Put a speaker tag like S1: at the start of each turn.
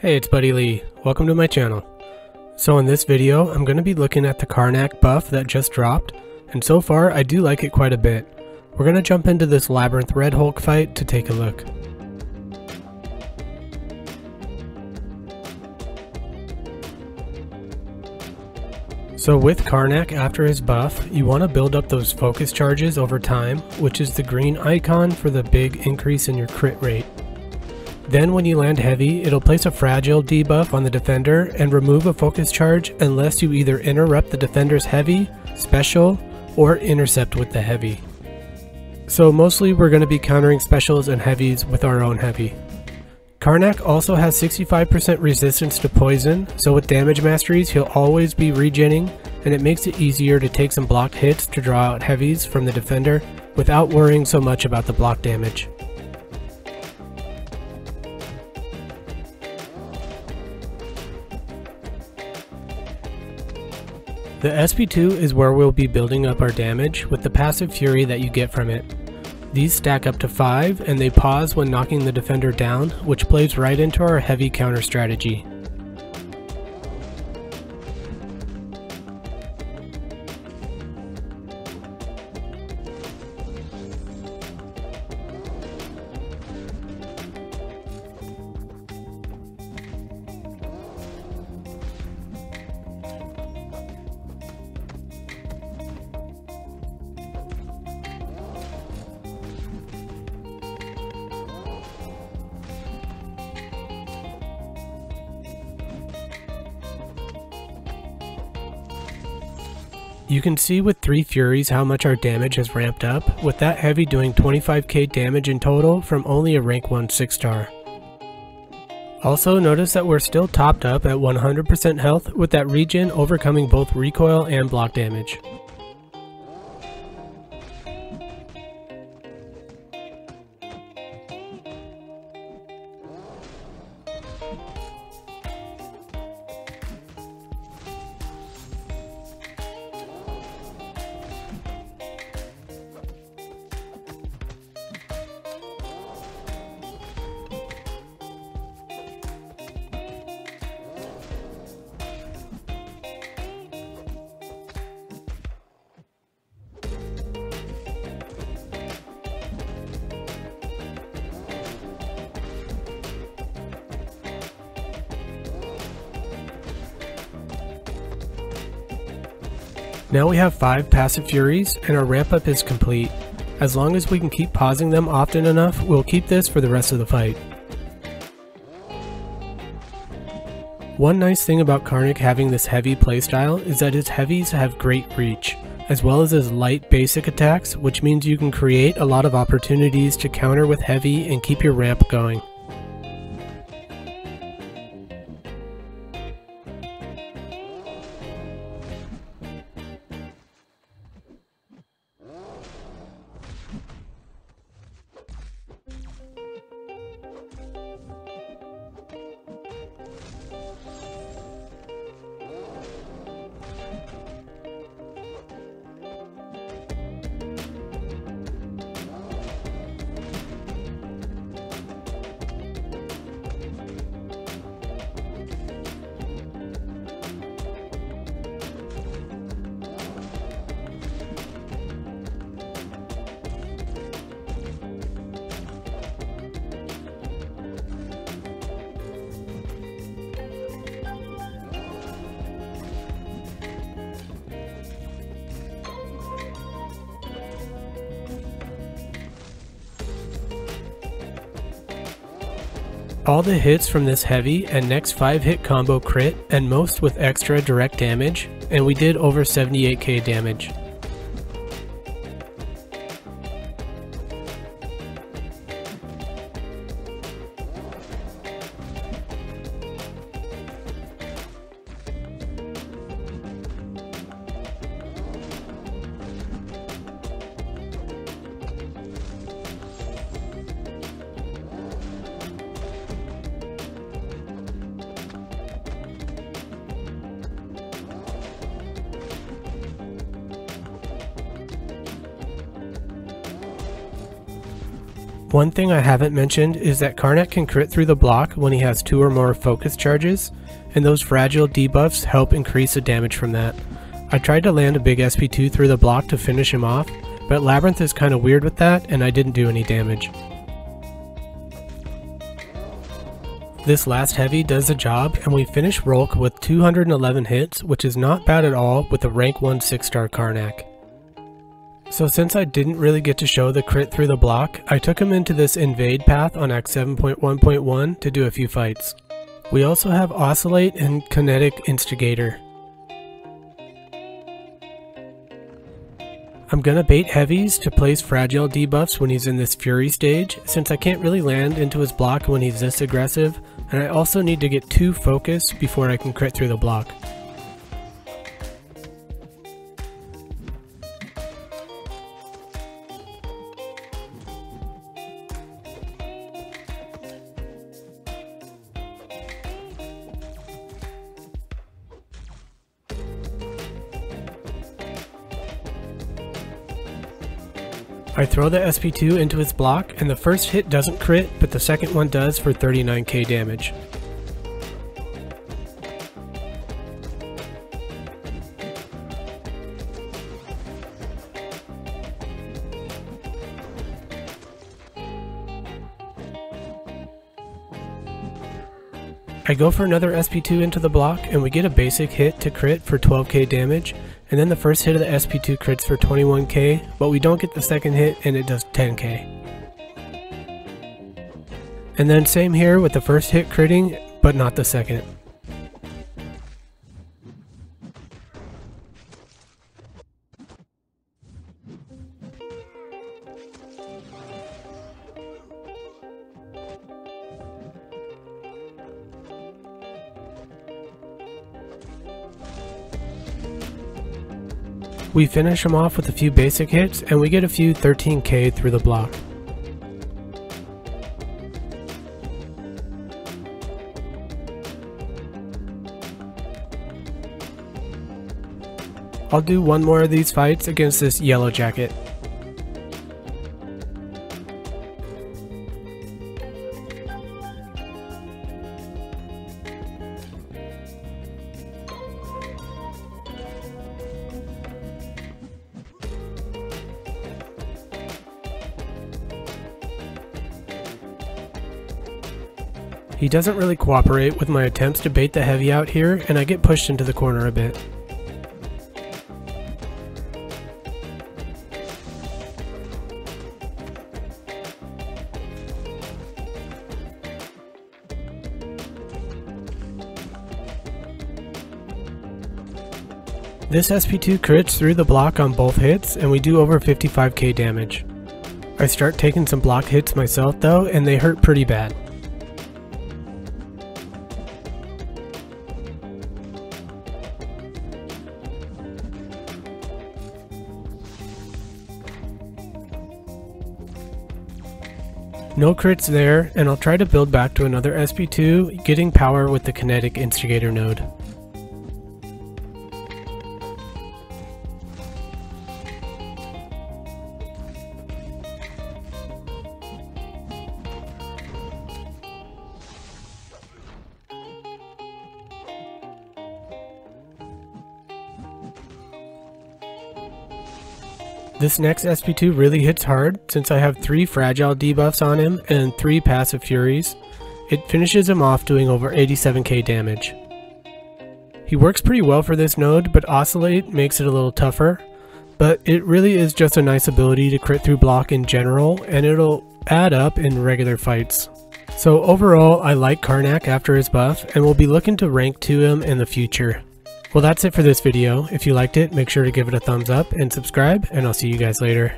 S1: Hey, it's Buddy Lee. Welcome to my channel. So in this video, I'm going to be looking at the Karnak buff that just dropped, and so far I do like it quite a bit. We're going to jump into this Labyrinth Red Hulk fight to take a look. So with Karnak after his buff, you want to build up those focus charges over time, which is the green icon for the big increase in your crit rate. Then when you land heavy, it'll place a fragile debuff on the defender and remove a focus charge unless you either interrupt the defender's heavy, special, or intercept with the heavy. So mostly we're going to be countering specials and heavies with our own heavy. Karnak also has 65% resistance to poison, so with damage masteries he'll always be regenning, and it makes it easier to take some blocked hits to draw out heavies from the defender without worrying so much about the block damage. The SP2 is where we'll be building up our damage with the passive fury that you get from it. These stack up to 5 and they pause when knocking the defender down, which plays right into our heavy counter strategy. You can see with 3 Furies how much our damage has ramped up, with that heavy doing 25k damage in total from only a rank 1 6-star. Also notice that we're still topped up at 100% health with that regen overcoming both recoil and block damage. Now we have 5 passive furies and our ramp up is complete. As long as we can keep pausing them often enough, we'll keep this for the rest of the fight. One nice thing about Karnak having this heavy playstyle is that his heavies have great reach, as well as his light basic attacks, which means you can create a lot of opportunities to counter with heavy and keep your ramp going. All the hits from this heavy and next 5 hit combo crit, and most with extra direct damage, and we did over 78k damage. One thing I haven't mentioned is that Karnak can crit through the block when he has 2 or more focus charges, and those fragile debuffs help increase the damage from that. I tried to land a big SP2 through the block to finish him off, but Labyrinth is kinda weird with that and I didn't do any damage. This last heavy does the job and we finish Rolk with 211 hits, which is not bad at all with a rank 1 6-star Karnak. So since I didn't really get to show the crit through the block, I took him into this invade path on Act 7.1.1 to do a few fights. We also have Oscillate and Kinetic Instigator. I'm gonna bait heavies to place fragile debuffs when he's in this Fury stage, since I can't really land into his block when he's this aggressive, and I also need to get 2 focus before I can crit through the block. I throw the SP2 into his block, and the first hit doesn't crit, but the second one does for 39k damage. I go for another SP2 into the block, and we get a basic hit to crit for 12k damage, and then the first hit of the SP2 crits for 21k, but we don't get the second hit and it does 10k. And then same here with the first hit critting, but not the second. We finish him off with a few basic hits, and we get a few 13k through the block. I'll do one more of these fights against this yellow jacket. He doesn't really cooperate with my attempts to bait the heavy out here, and I get pushed into the corner a bit. This SP2 crits through the block on both hits, and we do over 55k damage. I start taking some block hits myself though, and they hurt pretty bad. No crits there, and I'll try to build back to another SP2, getting power with the Kinetic Instigator node. This next SP2 really hits hard since I have 3 fragile debuffs on him and 3 passive furies. It finishes him off doing over 87k damage. He works pretty well for this node, but Oscillate makes it a little tougher. But it really is just a nice ability to crit through block in general, and it'll add up in regular fights. So overall, I like Karnak after his buff, and we'll be looking to rank 2 him in the future. Well, that's it for this video. If you liked it, make sure to give it a thumbs up and subscribe, and I'll see you guys later.